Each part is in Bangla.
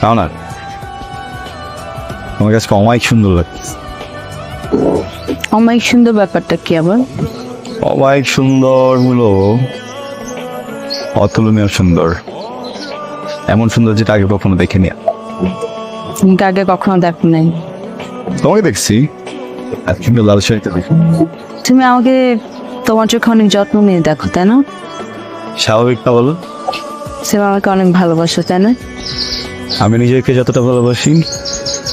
তাও না, আমার কাছে অমায়িক সুন্দর লাগছে। অমায়িক সুন্দর ব্যাপারটা কি আবার? অমায়িক সুন্দর হলো অতুলনীয় সুন্দর, এমন সুন্দর যেটা আগে কখনো দেখিনি। তোমাকে আগে কখনো দেখো নাই। তোমাকে দেখছি, এত সুন্দর লাল শাড়িতে দেখি। তুমি আমাকে তোমার চোখে অনেক যত্ন নিয়ে দেখো, তাই না? স্বাভাবিকটা বলো। সে আমাকে অনেক ভালোবাসো, তাই না? আমি নিজেকে যতটা ভালোবাসি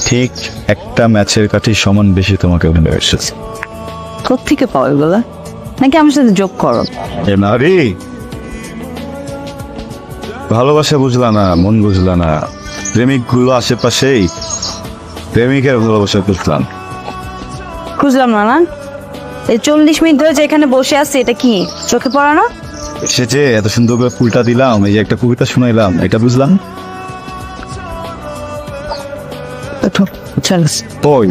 ঠিক একটা ম্যাচের কাঠি সমান বেশি তোমাকে ভালোবাসি। কোত্থেকে পাও এগুলো? নাকি আমার সাথে যোগ করো? এ নারী, ভালোবাসা বুঝলা না, মন বুঝলা না, প্রেমিক গুলো আশেপাশেই, প্রেমিকের ভালোবাসা বুঝলাম। বুঝলাম না। না, এই 40 মিনিট ধরে যে এখানে বসে আছি, এটা কি চোখে পড়া না? সে যে এত সুন্দর করে ফুলটা দিলাম, এই যে একটা কবিতা শুনাইলাম, এটা বুঝলাম। ওই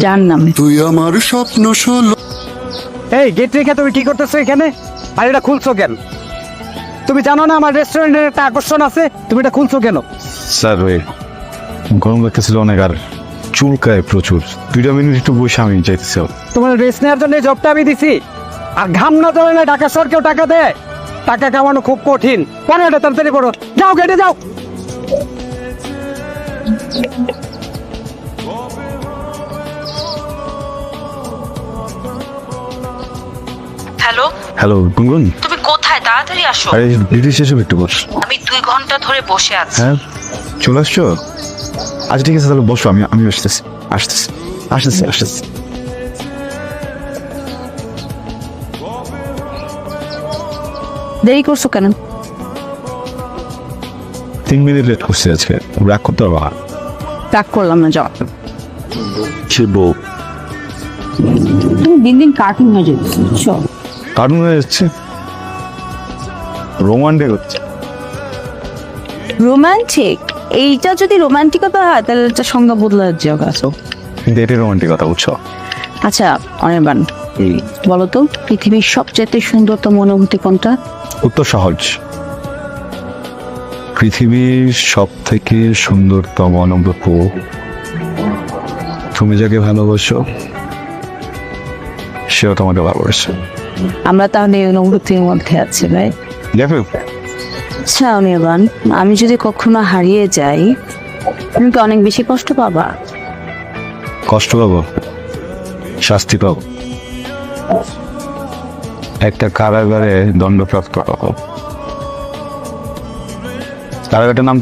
যার নাম তুই আমার স্বপ্ন শোলো। এই গেট রেখে তুমি কি করতেছো এখানে? আর এটা খুলছো কেন? তুমি জানো না আমার রেস্টুরেন্টের একটা আকর্ষণ আছে, তুমি এটা খুলছো কেন? স্যার, ওই গরম লাগতেছিল অনেক, আর চুলকায় প্রচুর। 2 মিনিট একটু বসে আমি চাইতেছি। তোমার রেস্ট নেওয়ার জন্য এই জবটা আমি দিছি। আর ঘাম না জলে না ঢাকা শহর কেউ টাকা দেয়? টাকা কামানো খুব কঠিন। পরে এটা তাড়াতাড়ি পড়ো, যাও গেটে যাও। হ্যালো, হ্যালো গুনগুন, তুমি কোথায়? তাড়াতাড়ি আসো। আরে ডিউটি শেষ হবে, একটু বস। আমি 2 ঘন্টা ধরে বসে আছি। হ্যাঁ, চলে আসছো? আচ্ছা ঠিক আছে, তাহলে বসো, আমি আসতেছি আসতেছি আসতেছি আসতেছি। দেরি করছো কেন? 3 মিনিট লেট করছি আজকে, রাগ করতে পারবো না। রাগ করলাম না, যাও। সে বউ তুমি দিন দিন কার্টুন হয়ে যাচ্ছে, বুঝছো? কারণ হয়ে যাচ্ছে, রোমান্টিক হচ্ছে। রোমান্টিক? এইটা যদি রোমান্টিকতা হয় তাহলে এটা সংজ্ঞা বদলে যাচ্ছে। কিন্তু এটাই রোমান্টিকতা, বুঝছো? আচ্ছা অনির্বাণ, বলো তো পৃথিবীর সবচেয়ে সুন্দরতম অনুভূতি কোনটা? উত্তর সহজ, পৃথিবীর সব থেকে সুন্দরতম অনুভূতি তুমি যাকে ভালোবাসো সেও তোমাকে ভালোবাসে। আমরা তাহলে এই অনুভূতির মধ্যে আছি, ভাই। দেখো, আচ্ছা অনির্বাণ, আমি যদি কখনো হারিয়ে যাই তুমি কি অনেক বেশি কষ্ট পাবা? কষ্ট পাবো, শাস্তি পাবো, একটা কারাগারে দণ্ডপ্রাপ্ত হবো। কারাগারটার নাম কি?